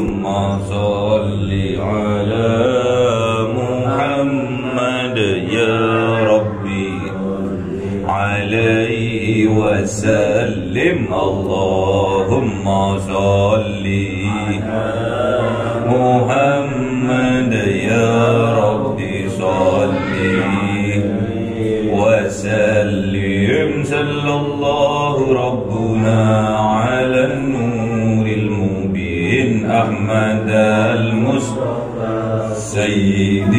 اللهم صل على محمد يا ربي عليه وسلم اللهم صل محمد يا ربي صل وسلم صلى الله ربنا على النور المبين أحمد المصطفى سيد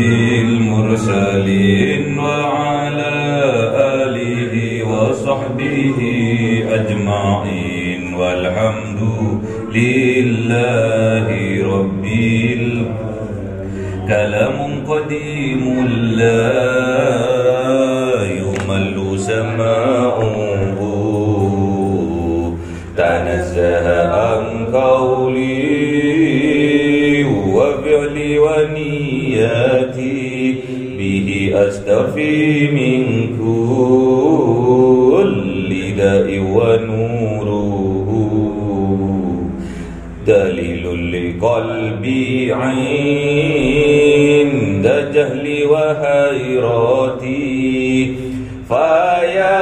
المرسلين وعلى آله وصحبه أجمعين والحمد لله رب كلام قديم لا يمل سماؤه تنزه عن قولي وفعلي ونياتي به أستفي من كل داء ونوره دليل لقلبي عند جهلي وحيرتي فيا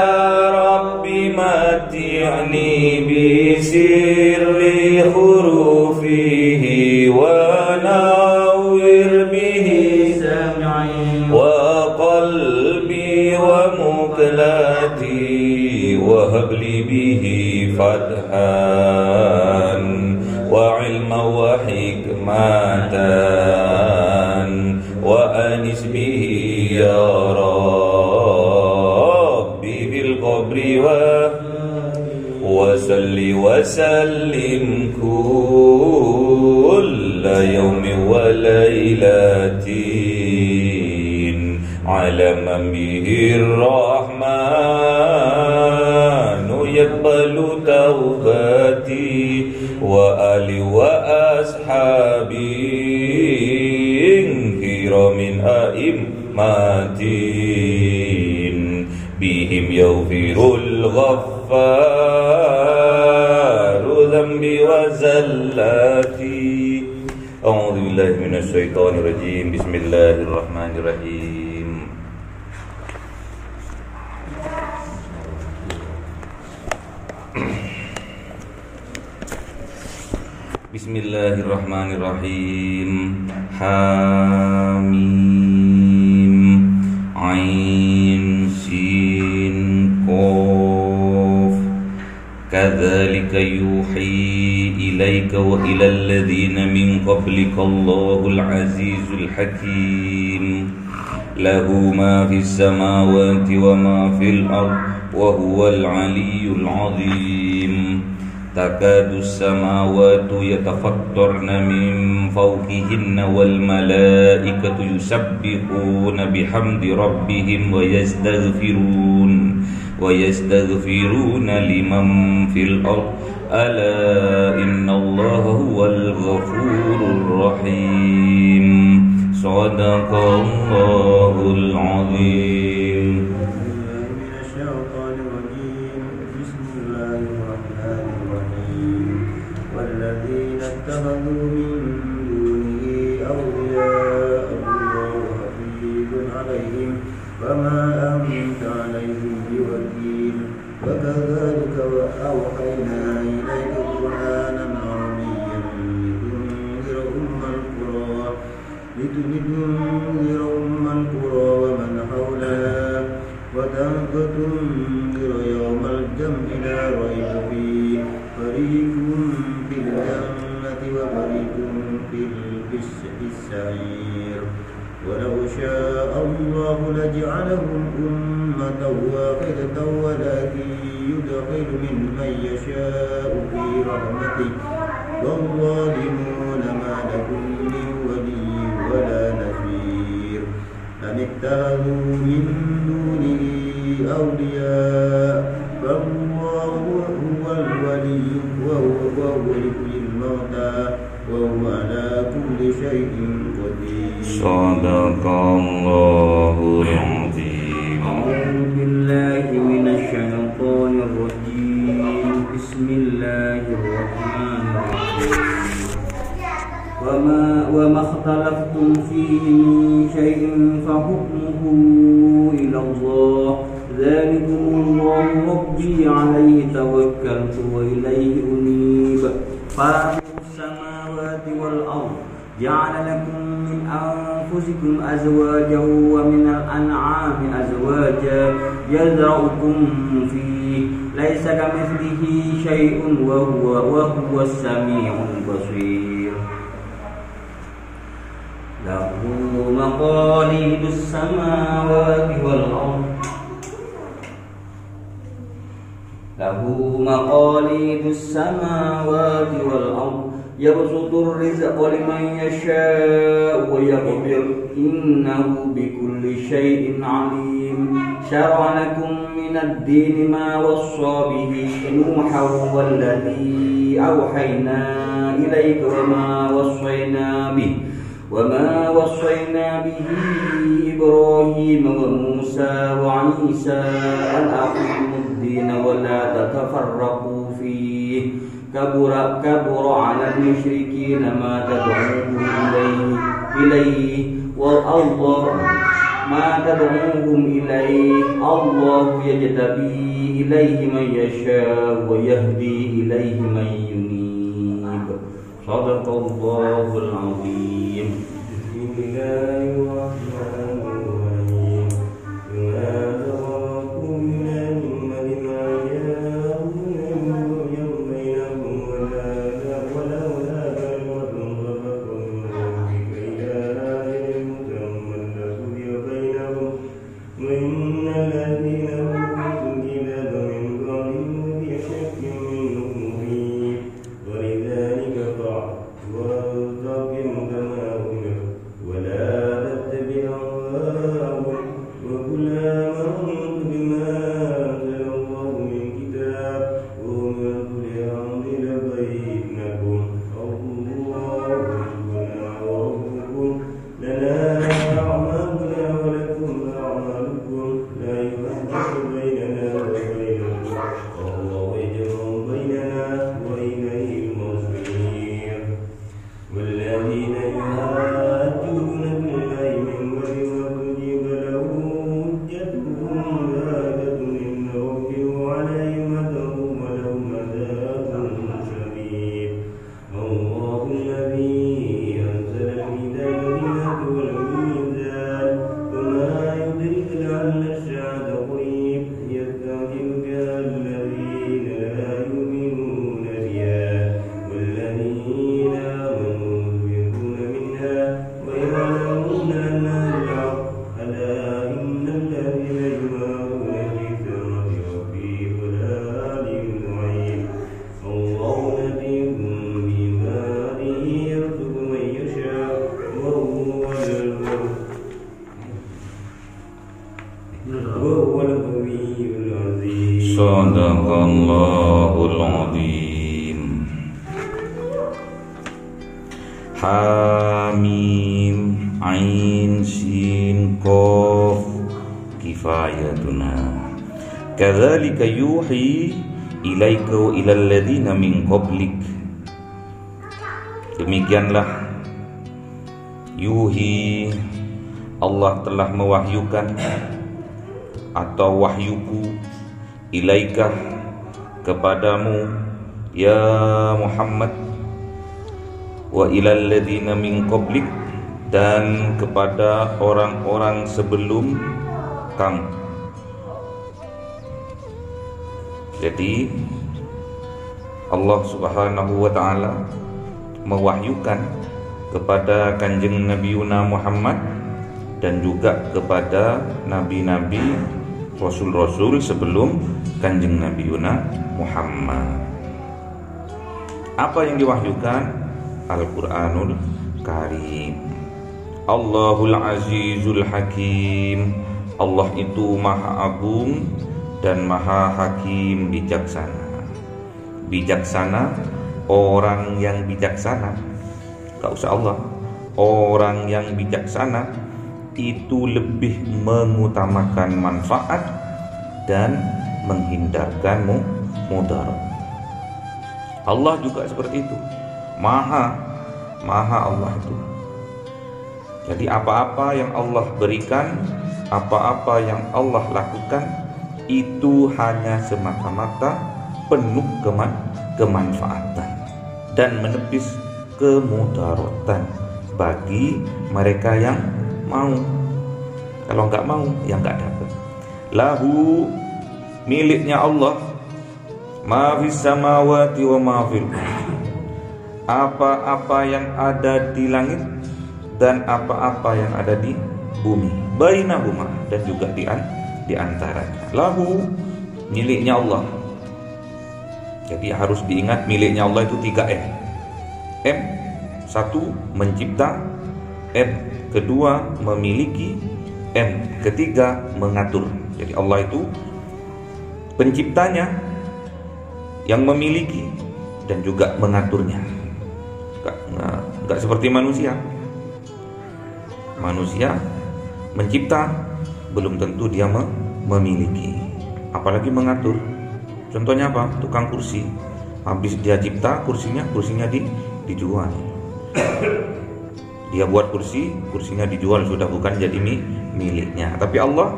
ربي متعني بسر حروفه ونور به سمعي وقلبي ومقلتي وهب لي به فتحا وعلما وحكمة وأنس به يا ربي في القبر وصل وسلم كل يوم وليلة على من به الرحمن يقبل توبتي وآل وأصحابي كرام أئمة بهم يغفر الغفار ذنبي وزلاتي أعوذ بالله من الشيطان الرجيم بسم الله الرحمن الرحيم Bismillahirrahmanirrahim. Hamim Ain Sin Qaf Kadzalika yuhi ilaika wa ilal ladzina min qablika Allahul Azizul Hakim lahu ma fis samawati wa ma fil ard wa huwal aliyyul azim takadu samawatu yatafattarna min fawqihinna wal malaikatu yusabbihuna bihamdi rabbihim wa yastaghfiruna liman fil ard ala innallaha huwal ghafurur rahim sadaqallahul azim. اتخذوا من دونه أولياء الله حفيظ عليهم وما أنت عليهم بوكيل وكذلك أوحينا إليك قرآنا عربيا لتنذر أم القرى ومن حولها وتنذر يوم الجمع لا ريب فيه فريق في الجنة وفريق في السعير ولو شاء الله لجعلهم أمة واحدة ولكن يدخل من يشاء في رحمته والظالمون ما لكم من ولي ولا نصير أم اتخذوا من دونه أولياء فالله هو الولي وهو يحيي الموتى وهو على كل شيء قدير. صدق الله العظيم. أعوذ بالله من الشيطان الرجيم. بسم الله الرحمن الرحيم. وما اختلفتم فيه من شيء فحكمه إلى الله ذلكم الله ربي عليه توكلت وإليه أنيب فاطر السماوات والأرض جعل لكم من أنفسكم أزواجا ومن الأنعام أزواجا يزرعكم فيه ليس كمثله شيء وهو السميع البصير له مقاليد السماوات والأرض يبسط الرزق لمن يشاء ويقدر إنه بكل شيء عليم شرع لكم من الدين ما وصى به نوحا والذي أوحينا إليك وما وصينا به إبراهيم وموسى وعيسى أن أقيموا الدين ولا تتفرقوا فيه كبر على المشركين ما تدعوهم إليه الله يجتبي إليه من يشاء ويهدي إليه من ينيب صدق الله العظيم. بسم الله الرحمن الرحيم. وما تركوا من النعمة ما جاءكم بينكم ولولا كلمة سبقت من ربك إلى أجل مسمى لقضي بينهم وإن الذين أوتوا الكتاب من قبلهم في شك منه مريب ولذلك فاعبد واستقم كما أمرت ولا تتبع أهواءهم وقل آمنت بما أنزل الله من كتاب وأمرت لأعدل بينكم الله ربنا وربكم لنا أعمالنا ولكم أعمالكم لا يفرق بيننا وبينكم والله يجمع بيننا وإليه المصير. والذين يحاجون بالله من بعد ما كتب له حجتهم باردة عند ربهم عليهم أجرهم ولهم عذاب شديد. الله الذي أنزل الكتاب بالحق والميزان وما يدرك لعل الساعة قريب يستعجل بها الذين لا يؤمنون بها والذين آمنوا يؤمنون منها ويعلمون أنها الحق ألا إن الذين يمارون في سماء ربي ضلال بعيد. الله لطيف بعباده يرزق من يشاء وهو القوي العزيز. Sadaqallahul azim. Hamim Ain Sin Qaf Kifayatuna Kadzalika yuhi ilaika wa ilal ladzina min qablik. Demikianlah yuhi Allah telah mewahyukan atau wahyuku ilaika kepadamu ya Muhammad wa ilal ladzina min qablik dan kepada orang-orang sebelum kamu. Jadi Allah Subhanahu wa taala mewahyukan kepada kanjeng Nabi Muhammad dan juga kepada nabi-nabi, rasul-rasul sebelum kanjeng Nabi Muhammad. Apa yang diwahyukan? Al-Quranul Karim. Allahul Azizul Hakim. Allah itu Maha Agung dan Maha Hakim, bijaksana. Bijaksana, orang yang bijaksana, gak usah Allah, orang yang bijaksana itu lebih mengutamakan manfaat dan menghindarkan mudarat. Allah juga seperti itu, Maha Maha Allah itu. Jadi apa-apa yang Allah berikan, apa-apa yang Allah lakukan, itu hanya semata-mata penuh kemanfaatan dan menepis kemudaratan bagi mereka yang mau. Kalau nggak mau, ya nggak dapat. Lahu, miliknya Allah, ma fis samawati wa ma fil ardi, apa-apa yang ada di langit dan apa-apa yang ada di bumi, bainahuma, dan juga di antaranya. Lahu, miliknya Allah. Jadi harus diingat, miliknya Allah itu 3 M. M, 1 mencipta, M kedua memiliki, M ketiga mengatur. Jadi Allah itu penciptanya, yang memiliki, dan juga mengaturnya. Enggak seperti manusia. Manusia mencipta, belum tentu dia memiliki, apalagi mengatur. Contohnya apa? Tukang kursi, habis dia cipta kursinya dijual. Dia buat kursinya dijual, sudah bukan jadi miliknya. Tapi Allah,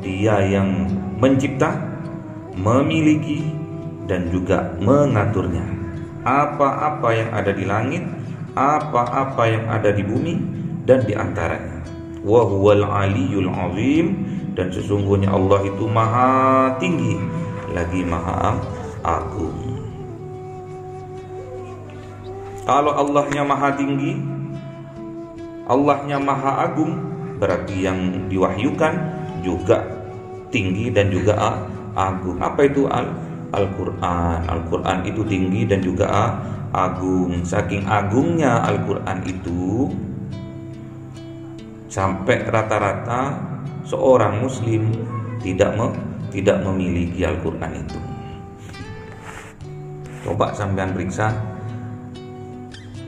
dia yang mencipta, memiliki, dan juga mengaturnya. Apa-apa yang ada di langit, apa-apa yang ada di bumi dan di antaranya. Wa huwal aliyyul azim, dan sesungguhnya Allah itu maha tinggi lagi maha agung. Kalau Allahnya maha tinggi, Allahnya maha agung, berarti yang diwahyukan juga tinggi dan juga agung. Apa itu Al-Quran? Al-Quran itu tinggi dan juga agung. Saking agungnya Al-Quran itu, sampai rata-rata seorang muslim tidak memiliki Al-Quran itu. Coba sampean periksa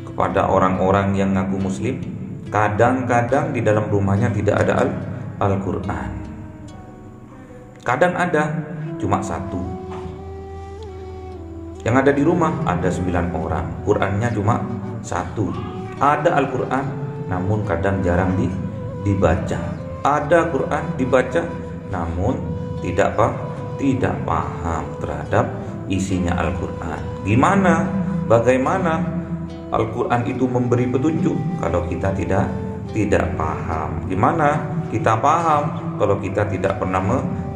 kepada orang-orang yang ngaku muslim, kadang-kadang di dalam rumahnya tidak ada Al-Quran. Kadang ada, cuma 1. Yang ada di rumah ada 9 orang, Qurannya cuma 1. Ada Al-Quran, namun kadang jarang dibaca. Ada Quran dibaca, namun tidak paham terhadap isinya Al-Quran. Bagaimana Al-Quran itu memberi petunjuk kalau kita tidak paham? Gimana kita paham kalau kita tidak pernah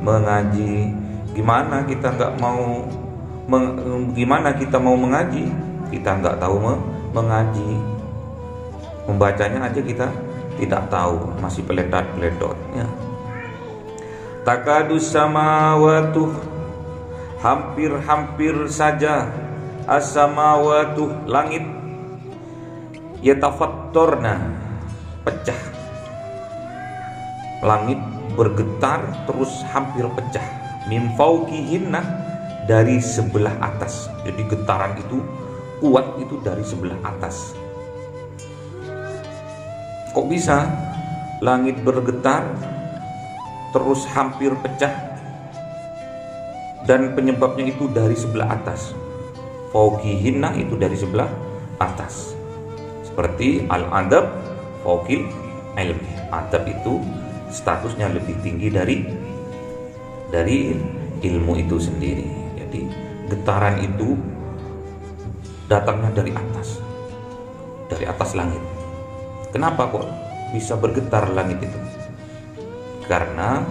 mengaji? Gimana kita mau mengaji? Kita nggak tahu mengaji. Membacanya aja kita tidak tahu, masih peletot-peletot ya. Takadus samawatu, hampir-hampir saja, as-samawatu, langit, yatafattorna, pecah. Langit bergetar terus hampir pecah. Min fauqihinna, dari sebelah atas. Jadi getaran itu kuat, itu dari sebelah atas. Kok bisa langit bergetar terus hampir pecah, dan penyebabnya itu dari sebelah atas? Fauqihinna itu dari sebelah atas. Seperti al-adab fauqil ilmi. Adab itu statusnya lebih tinggi dari ilmu itu sendiri. Jadi getaran itu datangnya dari atas langit. Kenapa kok bisa bergetar langit itu? Karena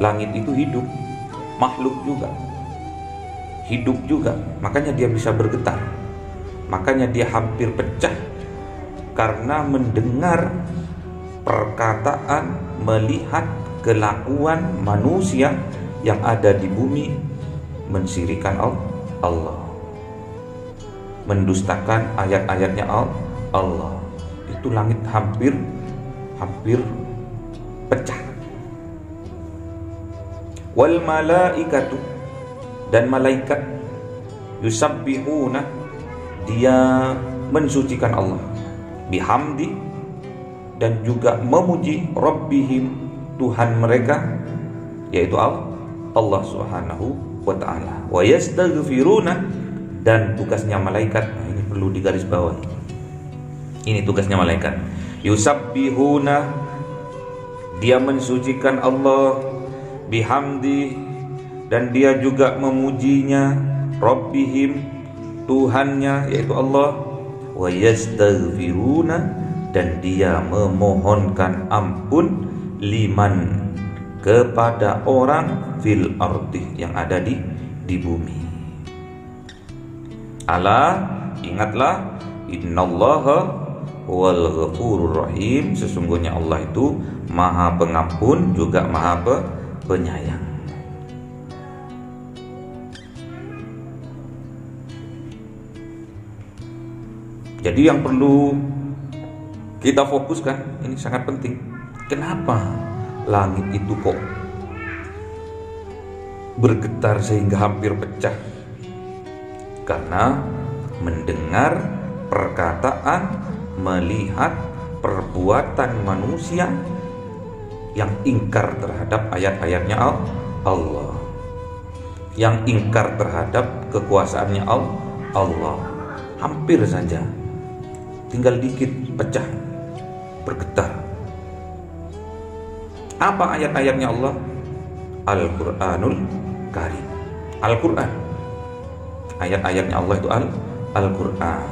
langit itu hidup, makhluk juga, hidup juga, makanya dia bisa bergetar. Makanya dia hampir pecah karena mendengar perkataan, melihat kelakuan manusia yang ada di bumi mensyirikan Allah, mendustakan ayat-ayatnya Allah. Itu langit hampir pecah. Wal malaikatu, dan malaikat, yusabbihuna, dia mensucikan Allah, bihamdi, dan juga memuji rabbihim, Tuhan mereka, yaitu Allah Subhanahu wa ta'ala. Wa yastaghfiruna, dan tugasnya malaikat, nah ini perlu digarisbawahi, Ini tugasnya malaikat. Yusabbihuna, dia mensucikan Allah, bihamdi, dan dia juga memujinya, Rabbihim, Tuhannya yaitu Allah, wa yastaghfiruna, dan dia memohonkan ampun, liman, kepada orang, fil ardi, yang ada di bumi. Ala, ingatlah, innallaha wal ghafurur rahim, sesungguhnya Allah itu Maha Pengampun juga Maha Penyayang. Jadi yang perlu kita fokuskan, ini sangat penting. Kenapa langit itu kok bergetar sehingga hampir pecah? Karena mendengar perkataan, melihat perbuatan manusia yang ingkar terhadap ayat-ayatnya Allah, yang ingkar terhadap kekuasaannya Allah. Hampir saja, tinggal dikit pecah, bergetar. Apa ayat-ayatnya Allah? Al-Quranul Karim. Al-Quran, ayat-ayatnya Allah itu Al-Quran.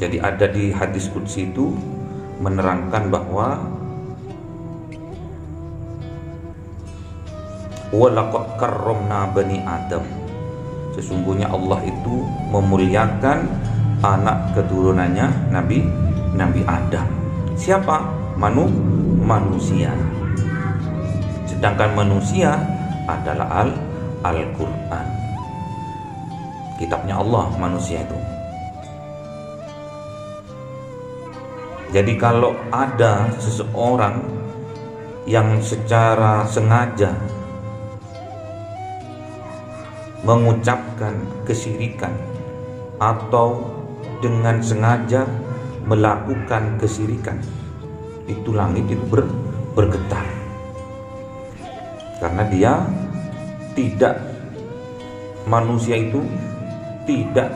Jadi ada di hadis qudsi itu menerangkan bahwa walaqad karramna bani Adam, sesungguhnya Allah itu memuliakan anak keturunannya Nabi Adam. Siapa? Manusia. Sedangkan manusia adalah Al-Quran, kitabnya Allah, manusia itu. Jadi kalau ada seseorang yang secara sengaja mengucapkan kesyirikan atau dengan sengaja melakukan kesyirikan, itu langit itu bergetar. Karena dia tidak, manusia itu tidak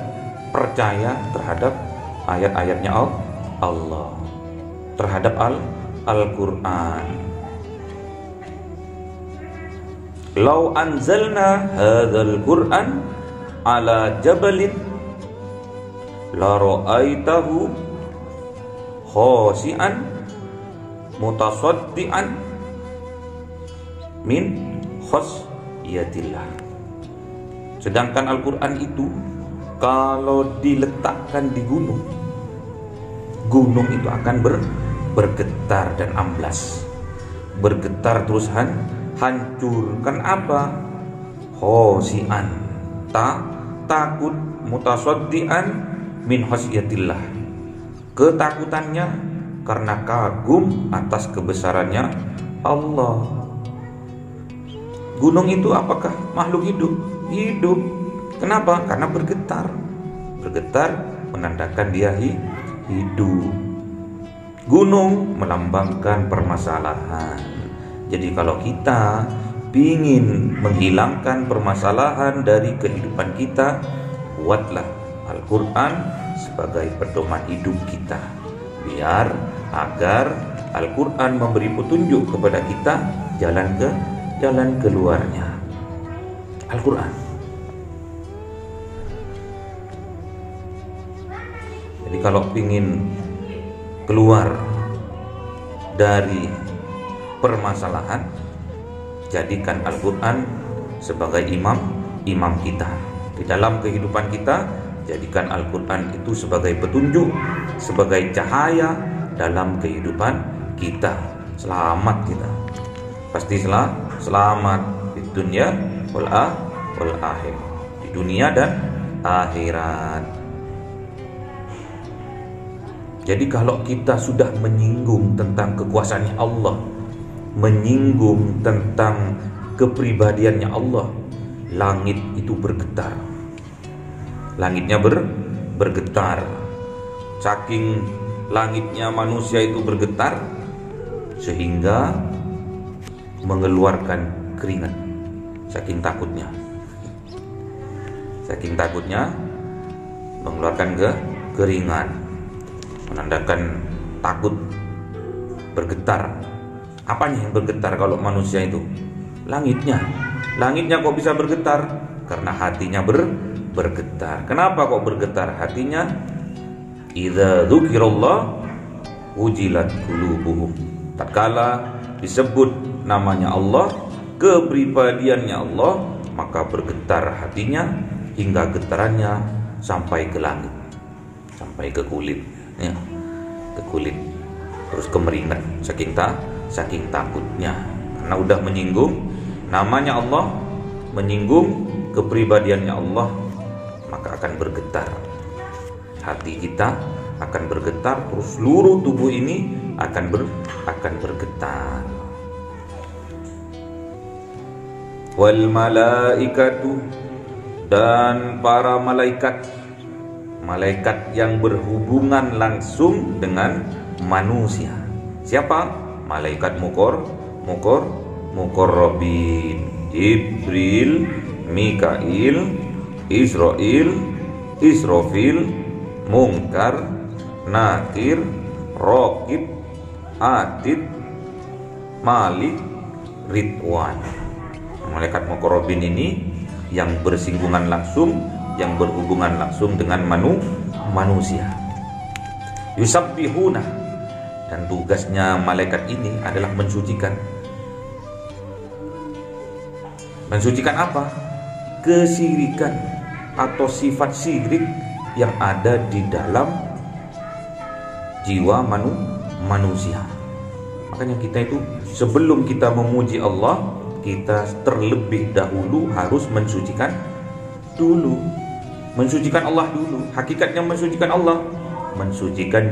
percaya terhadap ayat-ayatnya Allah, terhadap Al-Quran. Lau anzalna hadzal Qur'an ala jabalin la ra'aitahu khashi'an mutasaddian min khasyatillah. Sedangkan Al-Quran itu kalau diletakkan di gunung itu akan bergetar dan amblas, bergetar terus hancur. Kenapa? Khosian, takut, mutasaddian min khasyatillah, ketakutannya karena kagum atas kebesarannya Allah. Gunung itu apakah makhluk hidup? Hidup. Kenapa? Karena bergetar menandakan dia hidup. Gunung melambangkan permasalahan. Jadi kalau kita ingin menghilangkan permasalahan dari kehidupan kita, buatlah Al-Quran sebagai pedoman hidup kita, agar Al-Quran memberi petunjuk kepada kita jalan keluarnya. Al-Quran. Jadi kalau ingin keluar dari permasalahan, jadikan Al-Quran sebagai imam kita di dalam kehidupan kita. Jadikan Al-Quran itu sebagai petunjuk, sebagai cahaya dalam kehidupan kita. Selamat kita, pasti selamat di dunia wal akhirah, di dunia dan akhirat. Jadi kalau kita sudah menyinggung tentang kekuasaannya Allah, menyinggung tentang kepribadiannya Allah, langit itu bergetar. Langitnya bergetar. Saking langitnya manusia itu bergetar sehingga mengeluarkan keringat, saking takutnya. Saking takutnya mengeluarkan keringat, menandakan takut, bergetar. Apanya yang bergetar kalau manusia itu? Langitnya. Langitnya kok bisa bergetar? Karena hatinya bergetar. Kenapa kok bergetar hatinya? Idza dzukirallah ujilat qulubuhum. Tatkala disebut namanya Allah, kepribadiannya Allah, maka bergetar hatinya hingga getarannya sampai ke langit, sampai ke kulit, ya, ke kulit, terus kemeringat saking takutnya, karena udah menyinggung namanya Allah, menyinggung kepribadiannya Allah, maka akan bergetar hati kita, akan bergetar, terus seluruh tubuh ini akan bergetar. Wal malaikatu, dan para malaikat yang berhubungan langsung dengan manusia. Siapa? Malaikat muqarrabin, Jibril, Mikail, Israfil, Munkar, Nakir, Raqib, Atid, Malik, Ridwan. Malaikat muqarrabin ini yang bersinggungan langsung, yang berhubungan langsung dengan manusia. Yusabbihuna, dan tugasnya malaikat ini adalah mensucikan. Mensucikan apa? Kesyirikan atau sifat syirik yang ada di dalam jiwa manusia. Makanya kita itu sebelum kita memuji Allah, kita terlebih dahulu harus mensucikan dulu. Mensucikan Allah dulu. Hakikatnya mensucikan Allah, mensucikan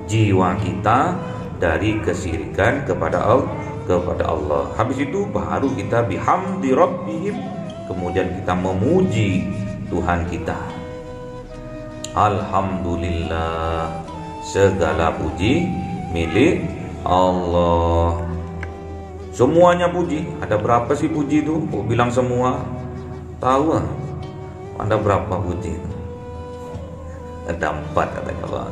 jiwa kita dari kesyirikan kepada Allah. Habis itu baru kita bihamdi rabbihim, kemudian kita memuji Tuhan kita. Alhamdulillah, segala puji milik Allah. Semuanya puji. Ada berapa sih puji itu? Kok bilang semua? Tahu? Ada berapa puji itu? Ada 4 katanya Allah.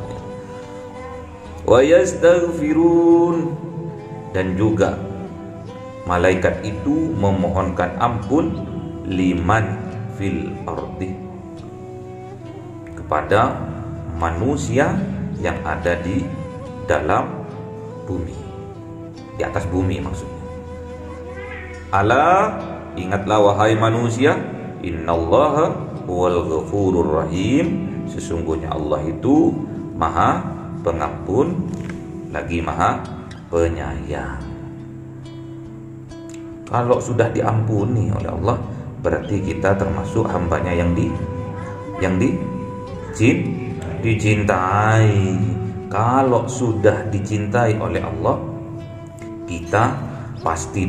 Wa yastaghfirun, dan juga malaikat itu memohonkan ampun liman fil ardi, kepada manusia yang ada di dalam bumi, di atas bumi maksudnya. Ala, ingatlah wahai manusia, innallaha huwal ghafurur rahim, sesungguhnya Allah itu maha pengampun lagi maha penyayang. Kalau sudah diampuni oleh Allah, berarti kita termasuk hambanya yang dicintai. Kalau sudah dicintai oleh Allah, kita pasti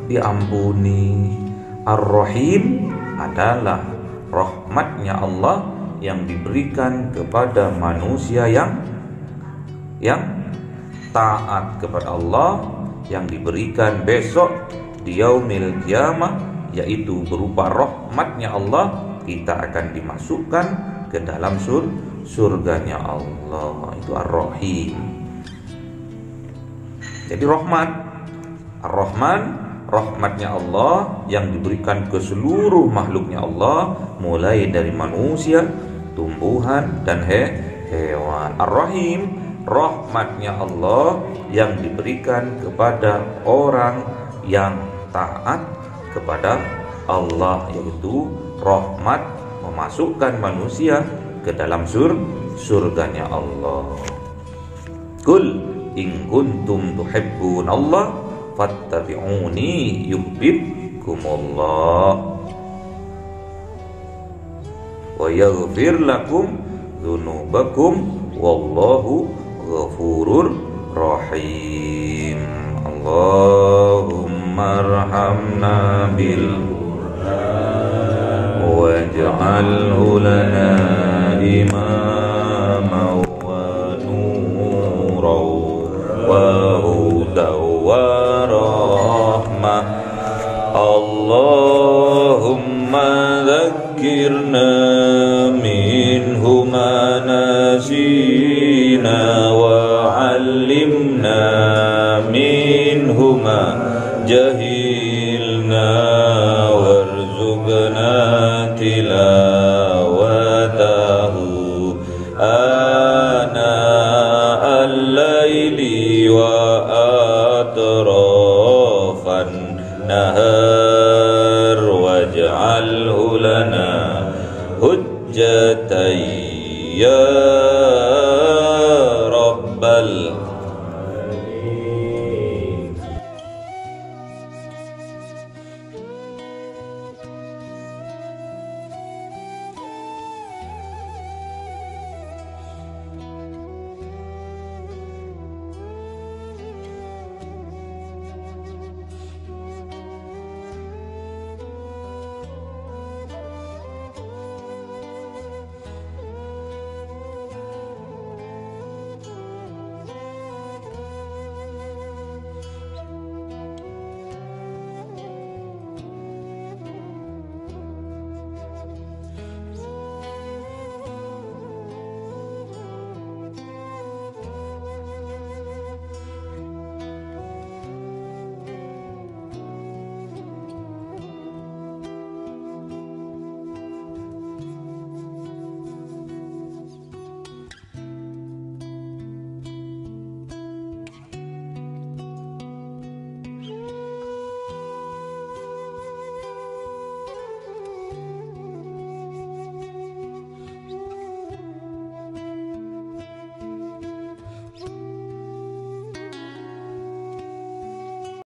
diampuni. Ar-Rahim adalah rahmatnya Allah yang diberikan kepada manusia yang taat kepada Allah, yang diberikan besok di yaumil qiyamah, yaitu berupa rahmatnya Allah, kita akan dimasukkan ke dalam surganya Allah. Itu Ar-Rahim. Jadi rahmat, Ar-Rahman, rahmatnya Allah yang diberikan ke seluruh makhluknya Allah, mulai dari manusia, tumbuhan, dan hewan. Ar-Rahim, rahmatnya Allah yang diberikan kepada orang yang taat kepada Allah, yaitu rahmat memasukkan manusia ke dalam surganya Allah. Qul in kuntum tuhibbunallah fattabi'uni yuhibbukumullah wa yaghfir lakum dzunubakum wallahu ghafurur rahim. Allahumma arhamna bil Qur'an waj'alhu lana imaman wa nuran wa hudan wa rahmah. Allahumma ذكرنا منه ما نسينا وعلمنا منه ما جهلنا وارزقنا تلاوته آناء الليل وأطراف النهار واجعله لنا حجة يا رب العالمين.